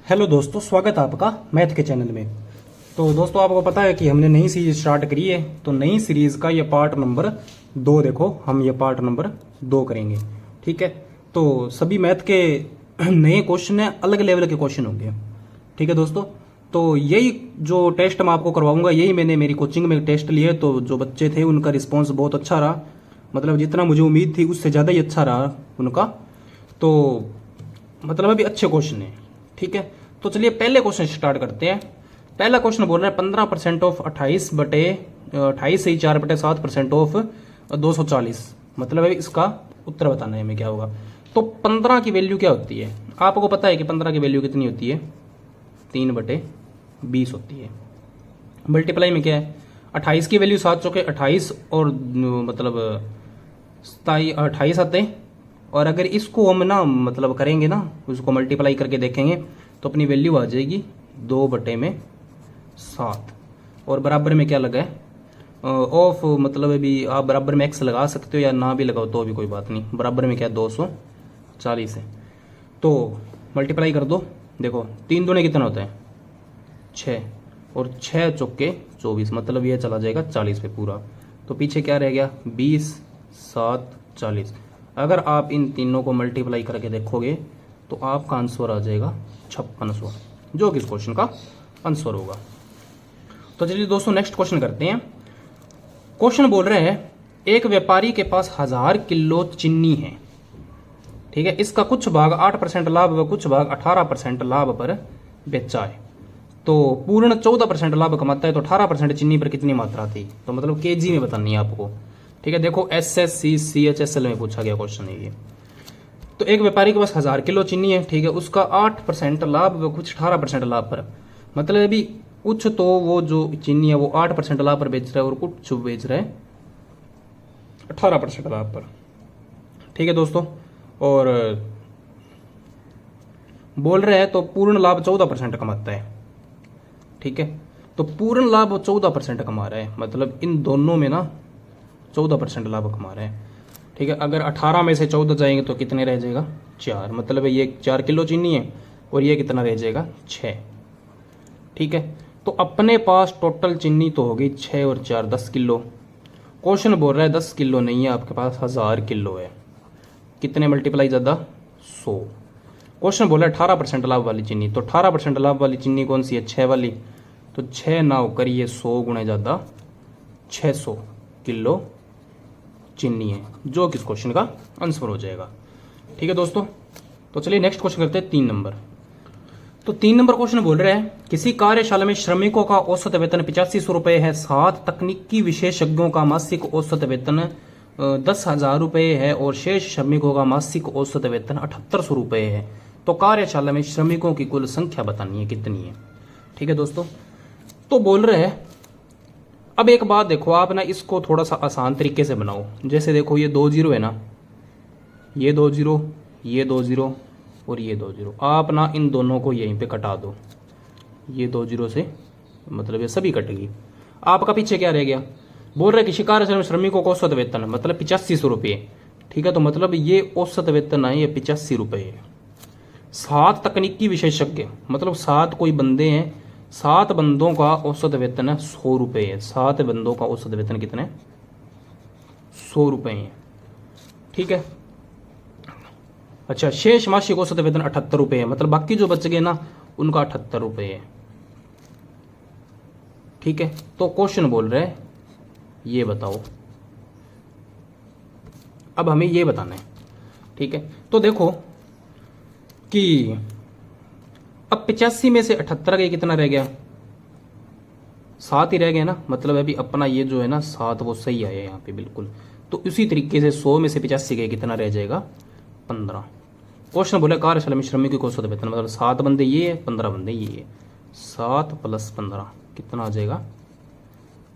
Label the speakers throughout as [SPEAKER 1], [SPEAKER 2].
[SPEAKER 1] Hello दोस्तों, स्वागत है आपका मैथ के चैनल में। तो दोस्तों, आपको पता है कि हमने नई सीरीज स्टार्ट करी है। तो नई सीरीज का ये पार्ट नंबर 2 देखो, हम ये पार्ट नंबर 2 करेंगे। ठीक है, तो सभी मैथ के नए क्वेश्चन है, अलग लेवल के क्वेश्चन होंगे। ठीक है दोस्तों, तो यही जो टेस्ट मैं आपको करवाऊंगा, यही मैंने मेरी कोचिंग में टेस्ट लिए। तो जो बच्चे थे उनका रिस्पॉन्स बहुत अच्छा रहा, मतलब जितना मुझे उम्मीद थी उससे ज़्यादा ही अच्छा रहा उनका। तो मतलब अभी अच्छे क्वेश्चन है। ठीक है, तो चलिए पहले क्वेश्चन स्टार्ट करते हैं। पहला क्वेश्चन बोल रहा है 15% ऑफ 28 से 4/7% ऑफ 240। मतलब है इसका उत्तर बताना है हमें क्या होगा। तो 15 की वैल्यू क्या होती है? आपको पता है कि 15 की वैल्यू कितनी होती है? 3/20 होती है। मल्टीप्लाई में क्या है? 28 की वैल्यू 7 चौके 28 और मतलब 28 आते हैं। और अगर इसको हम ना मतलब करेंगे ना, उसको मल्टीप्लाई करके देखेंगे तो अपनी वैल्यू आ जाएगी 2/7। और बराबर में क्या लगा है? ऑफ, मतलब अभी आप बराबर में एक्स लगा सकते हो या ना भी लगाओ तो भी कोई बात नहीं। बराबर में क्या है? 240 है। तो मल्टीप्लाई कर दो। देखो 3 दूने कितना होता है? 6 और 6 चौके 24, मतलब ये चला जाएगा 40 पे पूरा। तो पीछे क्या रह गया? 20, 7, 40। अगर आप इन तीनों को मल्टीप्लाई करके देखोगे तो आपका आंसर आ जाएगा 5600, जो कि इस क्वेश्चन का आंसर होगा। तो चलिए दोस्तों नेक्स्ट क्वेश्चन करते हैं। क्वेश्चन बोल रहे हैं एक व्यापारी के पास 1000 किलो चीनी है। ठीक है, इसका कुछ भाग 8% लाभ व कुछ भाग 18% लाभ पर बेचा है। तो पूर्ण 14% लाभ कमाता है, तो 18% चीनी पर कितनी मात्रा थी? तो मतलब केजी में बतानी है आपको। ठीक है, देखो SSC CHSL में पूछा गया क्वेश्चन है ये। तो एक व्यापारी के पास 1000 किलो चीनी है। ठीक है, उसका 8% लाभ व कुछ 18% लाभ पर, मतलब अभी कुछ तो वो जो चीनी है वो 8% लाभ पर बेच रहा है और कुछ बेच रहा है 18% लाभ पर। ठीक है दोस्तों, और बोल रहे हैं तो पूर्ण लाभ 14% कमाता है। ठीक है, तो पूर्ण लाभ वो 14% कमा रहा है, मतलब इन दोनों में ना 14% लाभ कमा रहे हैं। ठीक है, अगर 18 में से 14 जाएंगे तो कितने रह जाएगा? 4, मतलब ये 4 किलो चीनी है और ये कितना रह जाएगा? 6। ठीक है, तो अपने पास टोटल चीनी तो होगी 6 और 4 10 किलो। क्वेश्चन बोल रहा है 10 किलो नहीं है आपके पास, 1000 किलो है। कितने मल्टीप्लाई ज़्यादा? 100। क्वेश्चन बोल रहा है 18% लाभ वाली चीनी, तो 18% लाभ वाली चीनी कौन सी है? 6 वाली। तो 6 ना होकर ये 100 गुणे ज़्यादा 600 किलो चीनी है, जो कि इस क्वेश्चन का आंसर हो जाएगा। ठीक है दोस्तों, तो चलिए नेक्स्ट क्वेश्चन करते हैं 3 नंबर। तो 3 नंबर क्वेश्चन बोल रहे हैं किसी कार्यशाला में श्रमिकों का औसत वेतन 8500 रुपये है, 7 तकनीकी विशेषज्ञों का मासिक औसत वेतन 10,000 रुपये है और शेष श्रमिकों का मासिक औसत वेतन 7800 रुपये है। तो कार्यशाला में श्रमिकों की कुल संख्या बतानी है कितनी है। ठीक है दोस्तों, तो बोल रहे हैं अब एक बात देखो, आप ना इसको थोड़ा सा आसान तरीके से बनाओ। जैसे देखो ये 2 जीरो है ना, ये 2 जीरो, ये 2 जीरो और ये 2 जीरो। आप ना इन दोनों को यहीं पे कटा दो, ये 2 जीरो से मतलब ये सभी कटेगी। आपका पीछे क्या रह गया? बोल रहे किसी कार्यशाला में श्रमिकों को औसत वेतन मतलब 8500 रुपये। ठीक है, तो मतलब ये औसत वेतन है, ये 85 रुपये है। 7 तकनीकी विशेषज्ञ, मतलब 7 कोई बंदे हैं, 7 बंदों का औसत वेतन है 100 रुपये है। 7 बंदों का औसत वेतन कितना है? 100 रुपये है। ठीक है, अच्छा, शेष मासिक औसत वेतन 78 रुपये है, मतलब बाकी जो बच गए ना उनका 78 रुपये है। ठीक है, तो क्वेश्चन बोल रहे हैं ये बताओ, अब हमें ये बताना है। ठीक है, तो देखो कि अब 85 में से 78 गए, कितना रह गया? 7 ही रह गया ना, मतलब अभी अपना ये जो है ना 7 वो सही आया यहाँ पे बिल्कुल। तो इसी तरीके से 100 में से 85 गए, कितना रह जाएगा? 15। क्वेश्चन बोले कार्यशाला में श्रमिकों को औसत वेतन, मतलब 7 बंदे ये है, 15 बंदे ये है। 7 + 15 कितना आ जाएगा?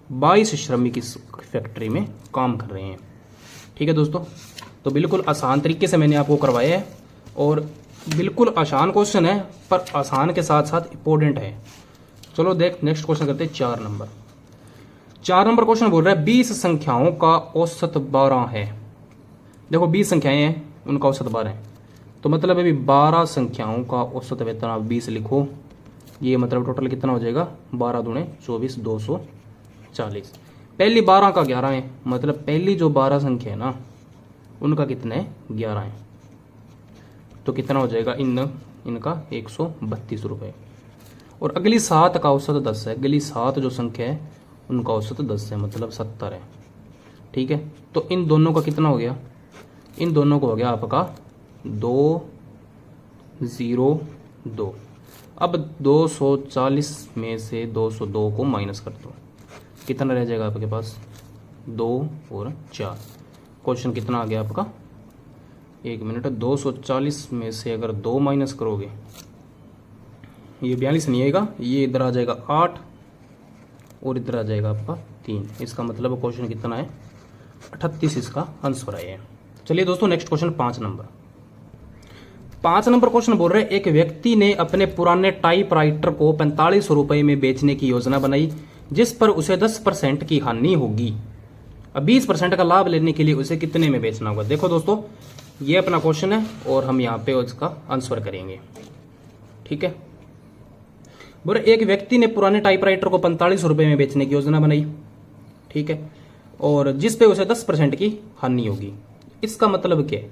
[SPEAKER 1] 22 श्रमिक इस फैक्ट्री में काम कर रहे हैं। ठीक है दोस्तों, तो बिल्कुल आसान तरीके से मैंने आपको करवाया है और बिल्कुल आसान क्वेश्चन है, पर आसान के साथ साथ इंपॉर्टेंट है। चलो नेक्स्ट क्वेश्चन करते हैं 4 नंबर। 4 नंबर क्वेश्चन बोल रहा है 20 संख्याओं का औसत 12 है। देखो 20 संख्याएं हैं, उनका औसत 12 है। तो मतलब अभी 12 संख्याओं का औसत वेतन आप 20 लिखो, ये मतलब टोटल कितना हो जाएगा 12 दूणे 24 240। पहली 12 का 11 है, मतलब पहली जो 12 संख्या है ना उनका कितना है 11 है, तो कितना हो जाएगा इनका 132 रुपये। और अगली 7 का औसत 10 है, अगली 7 जो संख्या है उनका औसत 10 है, मतलब 70 है। ठीक है, तो इन दोनों का कितना हो गया, इन दोनों को हो गया आपका 202। अब 240 में से 202 को माइनस कर दो, कितना रह जाएगा आपके पास 2 और 4। क्वेश्चन कितना आ गया आपका, 1 मिनट, 240 में से अगर 2 माइनस करोगे ये 42 नहीं आएगा, ये इधर आ जाएगा 8 और इधर आ जाएगा आपका 3। इसका मतलब क्वेश्चन कितना है 38 इसका आंसर आया है। चलिए दोस्तों next question 5 number. 5 number question बोल रहे हैं एक व्यक्ति ने अपने पुराने टाइपराइटर को 45 रुपए में बेचने की योजना बनाई जिस पर उसे 10% की हानि होगी। अब 20% का लाभ लेने के लिए उसे कितने में बेचना होगा। देखो दोस्तों ये अपना क्वेश्चन है और हम यहाँ पे उसका आंसर करेंगे। ठीक है, बोले एक व्यक्ति ने पुराने टाइपराइटर को 45 रुपए में बेचने की योजना बनाई, ठीक है, और जिस पे उसे 10% की हानि होगी। इसका मतलब क्या है,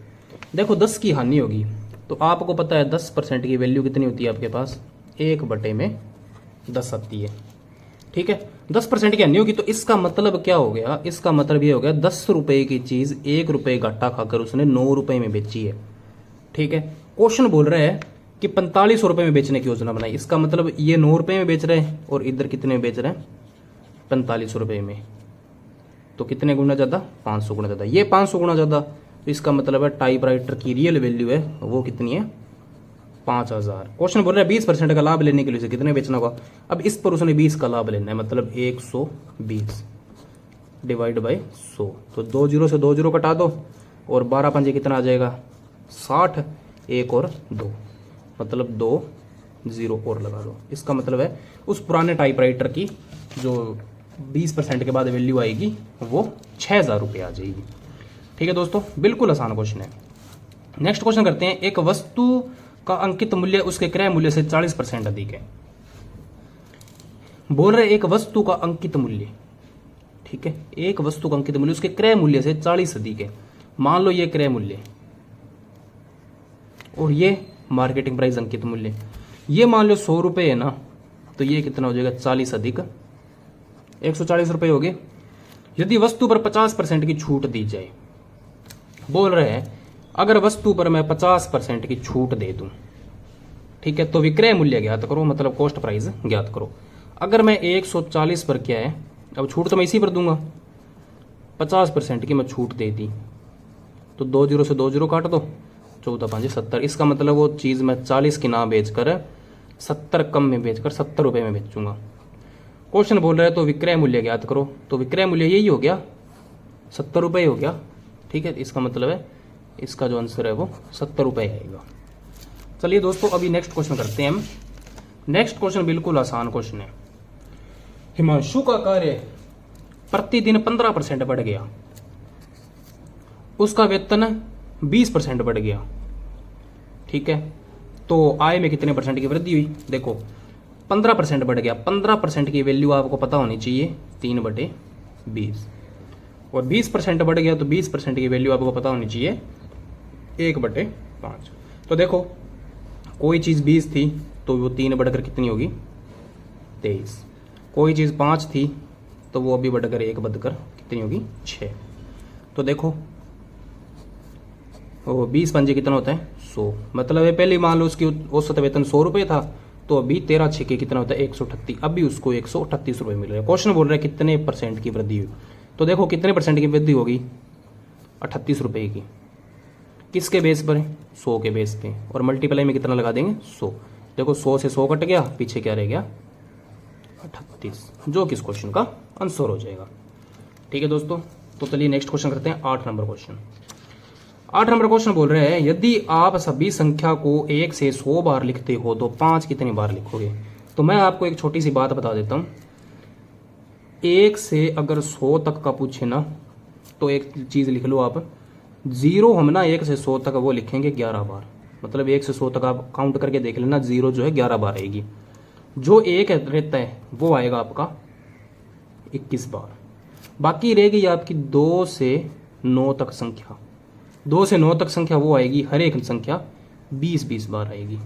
[SPEAKER 1] देखो 10 की हानि होगी तो आपको पता है 10% की वैल्यू कितनी होती है आपके पास 1/10 आती है। ठीक है, 10% की हानि होगी तो इसका मतलब क्या हो गया, इसका मतलब ये हो गया 10 रुपए की चीज 1 रुपए घाटा खाकर उसने 9 रुपए में बेची है। ठीक है, क्वेश्चन बोल रहा है कि 45 रुपए में बेचने की योजना बनाई, इसका मतलब ये 9 रुपए में बेच रहे हैं और इधर कितने में बेच रहे हैं 45 रुपए में, तो कितने गुना ज्यादा 500 गुना ज्यादा, ये 500 गुना ज्यादा, तो इसका मतलब है टाइपराइटर की रियल वैल्यू है वो कितनी है 5000। क्वेश्चन बोल रहा है 20% का लाभ लेने के लिए उसे कितने बेचना होगा। अब इस पर उसने 20 का लाभ लेना है, मतलब 120 डिवाइड बाई 100, तो 2 जीरो से 2 जीरो कटा दो और 12 पंजे कितना आ जाएगा 60, 1 और 2, मतलब 2 जीरो और लगा दो। इसका मतलब है उस पुराने टाइपराइटर की जो 20% के बाद वैल्यू आएगी वो 6000 रुपये आ जाएगी। ठीक है दोस्तों, बिल्कुल आसान क्वेश्चन है। नेक्स्ट क्वेश्चन करते हैं। एक वस्तु का अंकित मूल्य उसके क्रय मूल्य से 40% अधिक है। बोल रहे एक वस्तु का अंकित मूल्य, ठीक है, एक वस्तु का अंकित मूल्य उसके क्रय मूल्य से 40 अधिक है। मान लो ये क्रय मूल्य और ये मार्केटिंग प्राइस अंकित मूल्य, ये मान लो 100 रुपए है ना, तो ये कितना हो जाएगा 40 अधिक 140 रुपए हो गए। यदि वस्तु पर 50% की छूट दी जाए, बोल रहे हैं अगर वस्तु पर मैं 50% की छूट दे दूं, ठीक है, तो विक्रय मूल्य ज्ञात करो, मतलब कॉस्ट प्राइस ज्ञात करो। अगर मैं 140 पर क्या है, अब छूट तो मैं इसी पर दूंगा, 50% की मैं छूट दे दी तो 2 जीरो से 2 जीरो काट दो, 14 5 70। इसका मतलब वो चीज मैं 40 की ना बेचकर 70 कम में बेचकर 70 रुपए में बेचूंगा। क्वेश्चन बोल रहा है तो विक्रय मूल्य ज्ञात करो, तो विक्रय मूल्य यही हो गया 70 रुपये हो गया। ठीक है, इसका मतलब है इसका जो आंसर है वो 70 रुपये आएगा। चलिए दोस्तों अभी नेक्स्ट क्वेश्चन करते हैं हम। नेक्स्ट क्वेश्चन बिल्कुल आसान क्वेश्चन है। हिमांशु का कार्य प्रतिदिन 15% बढ़ गया, उसका वेतन 20% बढ़ गया। ठीक है, तो आय में कितने परसेंट की वृद्धि हुई। देखो 15% बढ़ गया, 15% की वैल्यू आपको पता होनी चाहिए 3/20, और 20% बढ़ गया तो 20% की वैल्यू आपको पता होनी चाहिए 1/5। तो देखो कोई चीज़ 20 थी तो वो 3 बढ़कर कितनी होगी 23, कोई चीज़ 5 थी तो वो अभी बढ़कर 1 बढ़कर कितनी होगी 6। तो देखो वो 20 पंजे कितना होता है 100, मतलब है पहले मान लो उसकी औसत वेतन 100 रुपये था, तो अभी 13 छक्के कितना होता है 138, अभी उसको 138 रुपये मिल रहे हैं। क्वेश्चन बोल रहा है कितने परसेंट की वृद्धि हुई, तो देखो कितने परसेंट की वृद्धि होगी 38 रुपये की, किसके बेस पर 100 के बेस पे, और मल्टीप्लाई में कितना लगा देंगे 100। देखो 100 से 100 कट गया, पीछे क्या रह गया 38, जो कि इस क्वेश्चन का आंसर हो जाएगा। ठीक है दोस्तों, तो चलिए नेक्स्ट क्वेश्चन करते हैं 8 नंबर क्वेश्चन। 8 नंबर क्वेश्चन बोल रहे हैं यदि आप सभी संख्या को 1 से 100 बार लिखते हो तो 5 कितनी बार लिखोगे। तो मैं आपको एक छोटी सी बात बता देता हूं, 1 से अगर 100 तक का पूछे ना तो एक चीज लिख लो आप, 0 हम ना 1 से 100 तक वो लिखेंगे 11 बार, मतलब 1 से 100 तक आप काउंट करके देख लेना, 0 जो है 11 बार आएगी। जो 1 रहता है वो आएगा आपका 21 बार। बाकी रह गई आपकी 2 से 9 तक संख्या। 2 से 9 तक संख्या वो आएगी, हर एक संख्या 20-20 बार आएगी।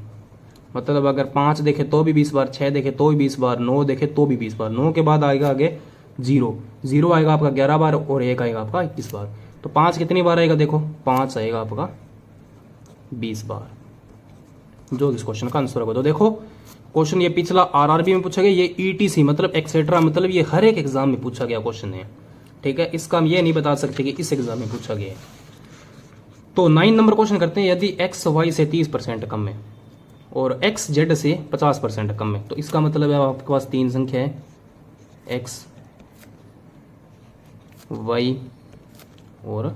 [SPEAKER 1] मतलब अगर 5 देखे तो भी 20 बार, 6 देखे तो भी 20 बार, 9 देखे तो भी 20 बार। 9 के बाद आएगा आगे 0, 0 आएगा आपका 11 बार और 1 आएगा आपका 21 बार। तो 5 कितनी बार आएगा, देखो 5 आएगा आपका 20 बार, जो इस क्वेश्चन का आंसर होगा। तो देखो क्वेश्चन ये पिछला आरआरबी में पूछा गया, ये ईटीसी मतलब एक्सेट्रा, मतलब ये हर एक एग्जाम में पूछा गया क्वेश्चन है, ठीक है। इसका हम ये नहीं बता सकते कि इस एग्जाम में पूछा गया है। तो 9 नंबर क्वेश्चन करते हैं, यदि एक्स वाई से 30% कम है और एक्स जेड से 50% कम है, तो इसका मतलब है आपके पास 3 संख्या है, एक्स वाई और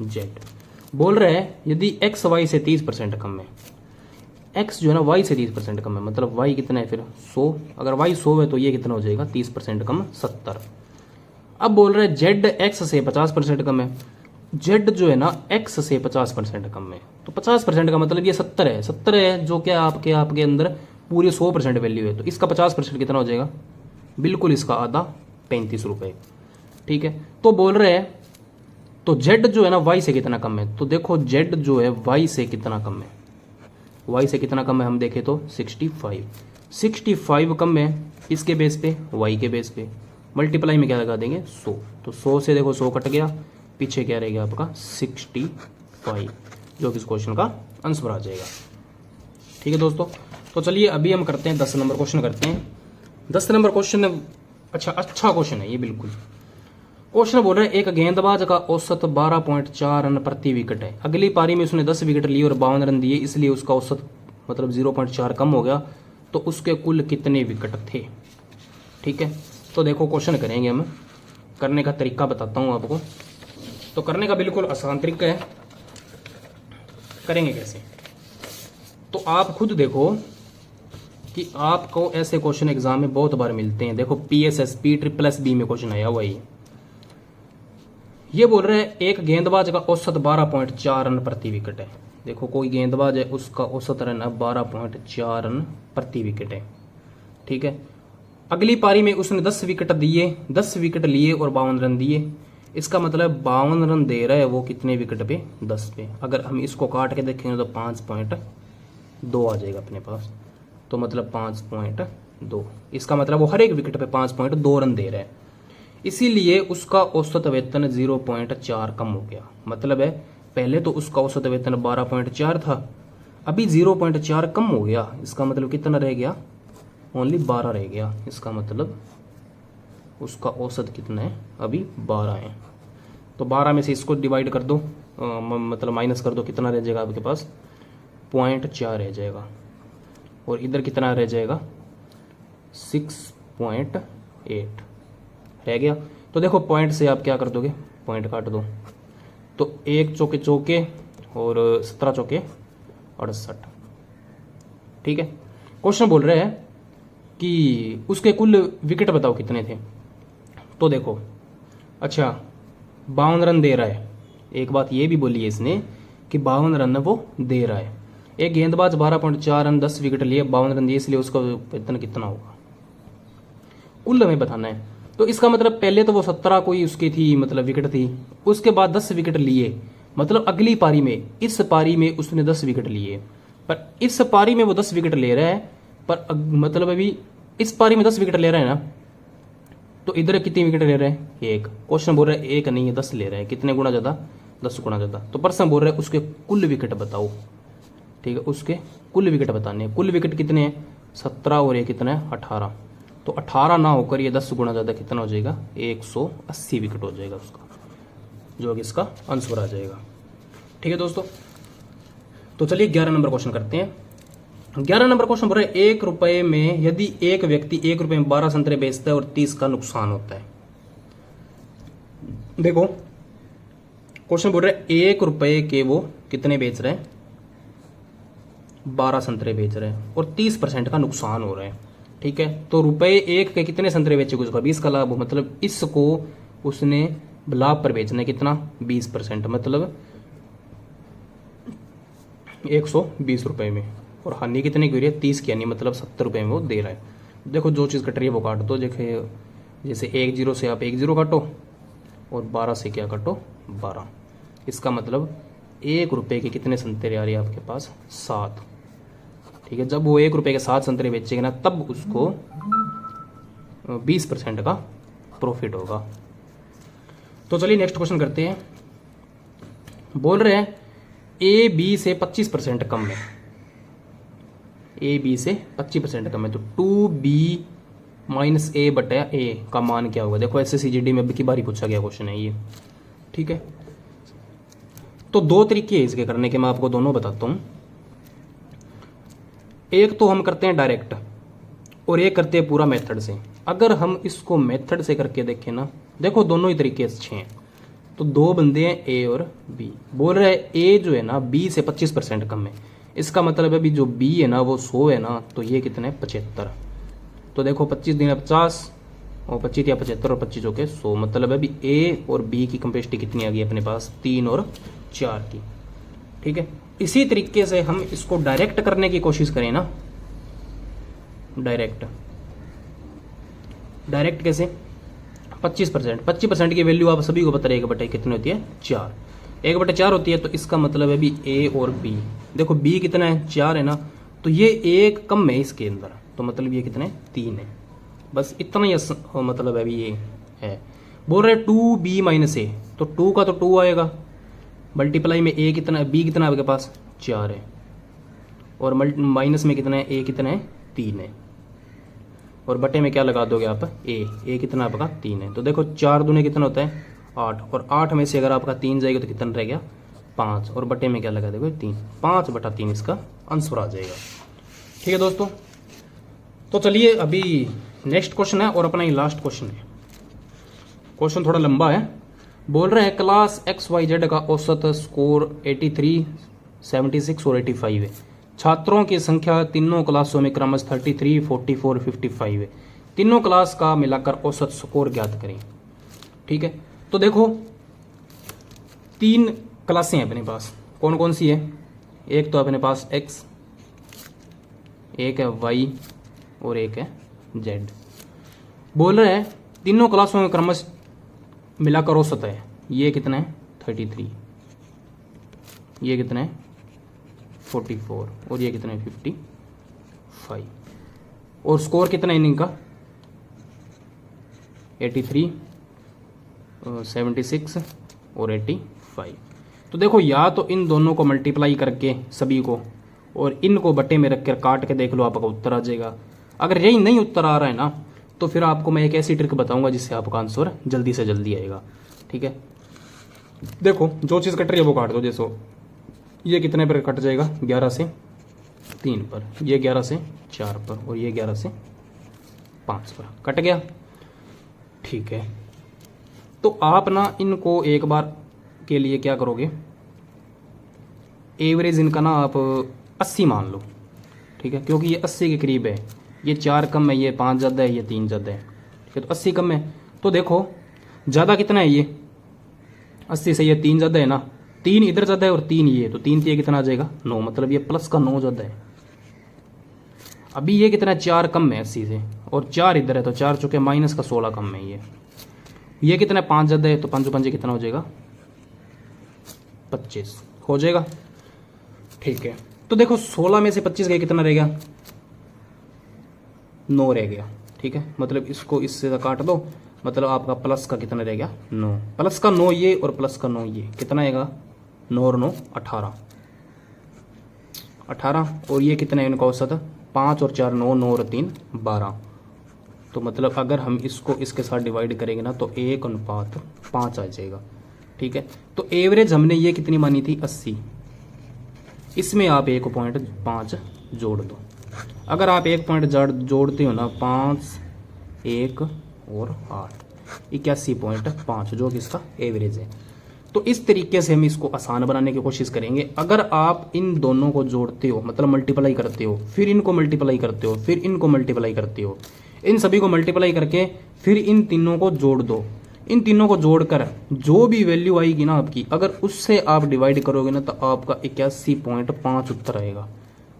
[SPEAKER 1] जेड। बोल रहे हैं यदि एक्स वाई से 30% कम है, एक्स जो है ना वाई से 30% कम है, मतलब वाई कितना है फिर 100। अगर वाई 100 है तो ये कितना हो जाएगा 30% कम 70। अब बोल रहे हैं जेड एक्स से 50% कम है, जेड जो है ना एक्स से 50% कम है, तो 50% का मतलब ये 70 है। 70 है जो क्या आपके अंदर पूरी 100% वैल्यू है, तो इसका 50% कितना हो जाएगा, बिल्कुल इसका आधा 35 रुपये, ठीक है। तो बोल रहे हैं तो जेड जो है ना वाई से कितना कम है, तो देखो जेड जो है वाई से कितना कम है, वाई से कितना कम है हम देखें तो 65 कम है इसके बेस पे, वाई के बेस पे। मल्टीप्लाई में क्या लगा देंगे 100, तो 100 से देखो 100 कट गया, पीछे क्या रहेगा आपका 65, जो कि इस क्वेश्चन का आंसर आ जाएगा, ठीक है दोस्तों। तो चलिए अभी हम करते हैं 10 नंबर क्वेश्चन करते हैं। 10 नंबर क्वेश्चन अच्छा क्वेश्चन है ये, बिल्कुल। क्वेश्चन बोल रहे हैं एक गेंदबाज का औसत 12.4 रन प्रति विकेट है, अगली पारी में उसने 10 विकेट लिए और 52 रन दिए, इसलिए उसका औसत मतलब 0.4 कम हो गया, तो उसके कुल कितने विकेट थे, ठीक है। तो देखो क्वेश्चन करेंगे हम, करने का तरीका बताता हूं आपको। तो करने का बिल्कुल आसान तरीका है, करेंगे कैसे, तो आप खुद देखो कि आपको ऐसे क्वेश्चन एग्जाम में बहुत बार मिलते हैं। देखो PSSP SSSB में क्वेश्चन आया हुआ है, ये बोल रहे हैं एक गेंदबाज का औसत 12.4 रन प्रति विकेट है। देखो कोई गेंदबाज है, उसका औसत रन है 12.4 रन प्रति विकेट है, ठीक है। अगली पारी में उसने 10 विकेट दिए, 10 विकेट लिए और 52 रन दिए, इसका मतलब 52 रन दे रहा है वो कितने विकेट पे, 10 पे। अगर हम इसको काट के देखेंगे तो 5.2 आ जाएगा अपने पास, तो मतलब 5.2, इसका मतलब वो हर एक विकेट पे 5.2 रन दे रहा है, इसीलिए उसका औसत वेतन 0.4 कम हो गया। मतलब है पहले तो उसका औसत वेतन 12.4 था, अभी 0.4 कम हो गया, इसका मतलब कितना रह गया, ओनली 12 रह गया। इसका मतलब उसका औसत कितना है, अभी 12 है। तो 12 में से इसको डिवाइड कर दो, मतलब माइनस कर दो, कितना रह जाएगा आपके पास 0.4 रह जाएगा, और इधर कितना रह जाएगा 6.8 रह गया। तो देखो पॉइंट से आप क्या कर दोगे, पॉइंट काट दो, तो 1 चौके चौके और 17 चौके 68, ठीक है। क्वेश्चन बोल रहे हैं कि उसके कुल विकेट बताओ कितने थे। तो देखो अच्छा 52 रन दे रहा है, एक बात ये भी बोली है इसने कि 52 रन वो दे रहा है। एक गेंदबाज 12.4 रन 10 विकेट लिए 52 रन दिए, इसलिए उसका वेतन कितना होगा, कुल हमें बताना है। तो इसका मतलब पहले तो वो 17 कोई उसकी थी मतलब विकेट थी, उसके बाद 10 विकेट लिए, मतलब अगली पारी में, इस पारी में उसने 10 विकेट लिए, पर इस पारी में वो 10 विकेट ले रहा है, पर मतलब अभी इस पारी में 10 विकेट ले रहा है ना, तो इधर कितनी विकेट ले रहे हैं, 1। क्वेश्चन बोल रहा है 1 नहीं है 10 ले रहे हैं, कितने गुना ज्यादा, 10 गुना ज्यादा। तो प्रश्न बोल रहे हैं उसके कुल विकेट बताओ, ठीक है, उसके कुल विकेट बताने हैं। कुल विकेट कितने हैं 17 और ये कितना है 18, तो 18 ना होकर ये 10 गुना ज्यादा कितना हो जाएगा 180 विकेट हो जाएगा उसका, जो कि इसका आंसर आ जाएगा, ठीक है दोस्तों। तो चलिए 11 नंबर क्वेश्चन करते हैं। 11 नंबर क्वेश्चन बोल रहे हैं 1 रुपए में यदि एक व्यक्ति 1 रुपए में 12 संतरे बेचता है और 30 का नुकसान होता है। देखो क्वेश्चन बोल रहे हैं 1 रुपए के वो कितने बेच रहे हैं, 12 संतरे बेच रहे हैं और 30% का नुकसान हो रहा है, ठीक है। तो रुपए 1 के कितने संतरे बेचे, उसका 20 का लाभ हो, मतलब इसको उसने लाभ पर बेचना है कितना 20%, मतलब 120 रुपये में, और हानि कितने की हो रही है 30 की, यानी मतलब 70 रुपये में वो दे रहा है। देखो जो चीज़ कट रही है वो काट दो। देखिए जैसे 10 से आप 10 काटो और 12 से क्या काटो 12, इसका मतलब 1 रुपये के कितने संतरे आ रही है आपके पास 7। ठीक है, जब वो 1 रुपये के 7 संतरे बेचेगा ना तब उसको 20% का प्रॉफिट होगा। तो चलिए नेक्स्ट क्वेश्चन करते हैं। बोल रहे हैं ए बी से 25% कम है, ए बी से 25% कम है, तो 2b माइनस ए बटा ए का मान क्या होगा। देखो SSCGD में अब की बारी पूछा गया क्वेश्चन है ये। ठीक है, तो दो तरीके हैं इसके करने के, मैं आपको दोनों बताता हूं। एक तो हम करते हैं डायरेक्ट और एक करते हैं पूरा मेथड से। अगर हम इसको मेथड से करके देखें ना, देखो दोनों ही तरीके अच्छे हैं। तो दो बंदे हैं ए और बी, बोल रहे हैं ए जो है ना बी से 25% कम है, इसका मतलब है भी जो बी है ना वो 100 है ना, तो ये कितने 75। तो देखो 25 दिन 50 और 25 या 75 और 25 होके 100, मतलब है भी ए और बी की कैपेसिटी कितनी आ गई अपने पास 3 और 4 की। ठीक है, इसी तरीके से हम इसको डायरेक्ट करने की कोशिश करें ना, डायरेक्ट कैसे 25% की वैल्यू आप सभी को पता रहेगा बटे कितनी होती है 4, 1/4 होती है। तो इसका मतलब है भी ए और बी, देखो बी कितना है 4 है ना, तो ये 1 कम है इसके अंदर, तो मतलब ये कितने 3 है। बस इतना ही मतलब है भी ये है। बोल रहे 2b माइनस ए, तो 2 का तो 2 आएगा, मल्टीप्लाई में ए कितना बी कितना आपके पास 4 है, और माइनस में कितना है ए कितना है 3 है, और बटे में क्या लगा दोगे आप ए कितना आपका 3 है। तो देखो 4 दूने कितना होता है 8, और 8 में से अगर आपका 3 जाएगा तो कितना रह गया 5, और बटे में क्या लगा दोगे 3, 5/3 इसका आंसर आ जाएगा। ठीक है दोस्तों, तो चलिए अभी नेक्स्ट क्वेश्चन है और अपना ये लास्ट क्वेश्चन है। क्वेश्चन थोड़ा लंबा है। बोल रहे हैं क्लास XYZ का औसत स्कोर 83, 76 और 85 है। छात्रों की संख्या तीनों क्लासों में क्रमशः 33, 44, 55 है। तीनों क्लास का मिलाकर औसत स्कोर ज्ञात करें। ठीक है, तो देखो 3 क्लासें हैं अपने पास, कौन कौन सी है, एक तो अपने पास X, एक है Y और एक है Z। बोल रहे हैं तीनों क्लासों में क्रमशः मिलाकर औसत है, ये कितना है 33, ये कितना है 44 और ये कितना है 55, और स्कोर कितना है इनका 83, 76 और 85। तो देखो या तो इन दोनों को मल्टीप्लाई करके सभी को और इनको बटे में रखकर काट के देख लो, आपका उत्तर आ जाएगा। अगर यही नहीं उत्तर आ रहा है ना, तो फिर आपको मैं एक ऐसी ट्रिक बताऊंगा जिससे आपका आंसर जल्दी से जल्दी आएगा। ठीक है, देखो जो चीज़ कट रही है वो काट दो। जैसो ये कितने पर कट जाएगा 11 से 3 पर, ये 11 से 4 पर, और ये 11 से 5 पर कट गया। ठीक है, तो आप ना इनको एक बार के लिए क्या करोगे, एवरेज इनका ना आप 80 मान लो। ठीक है, क्योंकि ये 80 के करीब है, ये 4 कम है, ये 5 ज़्यादा है, ये 3 ज़्यादा है। ठीक है, तो 80 कम है, तो देखो ज़्यादा कितना है, ये 80 से ये 3 ज़्यादा है ना, 3 इधर ज़्यादा है और 3 ये, तो 3 ये कितना आ जाएगा 9, मतलब ये प्लस का 9 ज़्यादा है। अभी ये कितना है 4 कम है 80 से, और 4 इधर है, तो 4 चुके माइनस का 16 कम है ये कितना है 5 ज़्यादा है, तो 5 5 कितना हो जाएगा 25 हो जाएगा। ठीक है, तो देखो 16 में से 25 गए कितना रह गया 9 रह गया। ठीक है, मतलब इसको इससे काट दो, मतलब आपका प्लस का कितना रह गया 9, प्लस का 9 ये और प्लस का 9 ये, कितना आएगा 9 और 9 18, और ये कितना है इनका औसत 5 और 4 9, 9 और 3 12। तो मतलब अगर हम इसको इसके साथ डिवाइड करेंगे ना तो 1:5 आ जाएगा। ठीक है, तो एवरेज हमने ये कितनी मानी थी 80, इसमें आप 1.5 जोड़ दो। अगर आप 1 पॉइंट जोड़ते हो ना 5, 1 और 8, 81.5 जो कि इसका एवरेज है। तो इस तरीके से हम इसको आसान बनाने की कोशिश करेंगे। अगर आप इन दोनों को जोड़ते हो, मतलब मल्टीप्लाई करते हो, फिर इनको मल्टीप्लाई करते हो, फिर इनको मल्टीप्लाई करते हो, इन सभी को मल्टीप्लाई करके फिर इन तीनों को जोड़ दो, इन तीनों को जोड़कर जो भी वैल्यू आएगी ना आपकी, अगर उससे आप डिवाइड करोगे ना तो आपका 81.5 उत्तर आएगा।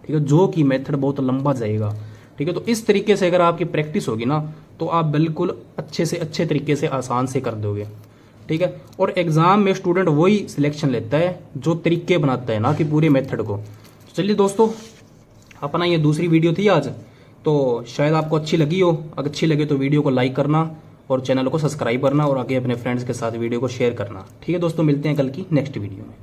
[SPEAKER 1] ठीक है, जो कि मेथड बहुत लंबा जाएगा। ठीक है, तो इस तरीके से अगर आपकी प्रैक्टिस होगी ना तो आप बिल्कुल अच्छे से अच्छे तरीके से आसान से कर दोगे। ठीक है, और एग्जाम में स्टूडेंट वही सिलेक्शन लेता है जो तरीके बनाता है, ना कि पूरे मेथड को। चलिए दोस्तों, अपना ये दूसरी वीडियो थी आज, तो शायद आपको अच्छी लगी हो। अगर अच्छी लगे तो वीडियो को लाइक करना और चैनल को सब्सक्राइब करना और आगे अपने फ्रेंड्स के साथ वीडियो को शेयर करना। ठीक है दोस्तों, मिलते हैं कल की नेक्स्ट वीडियो में।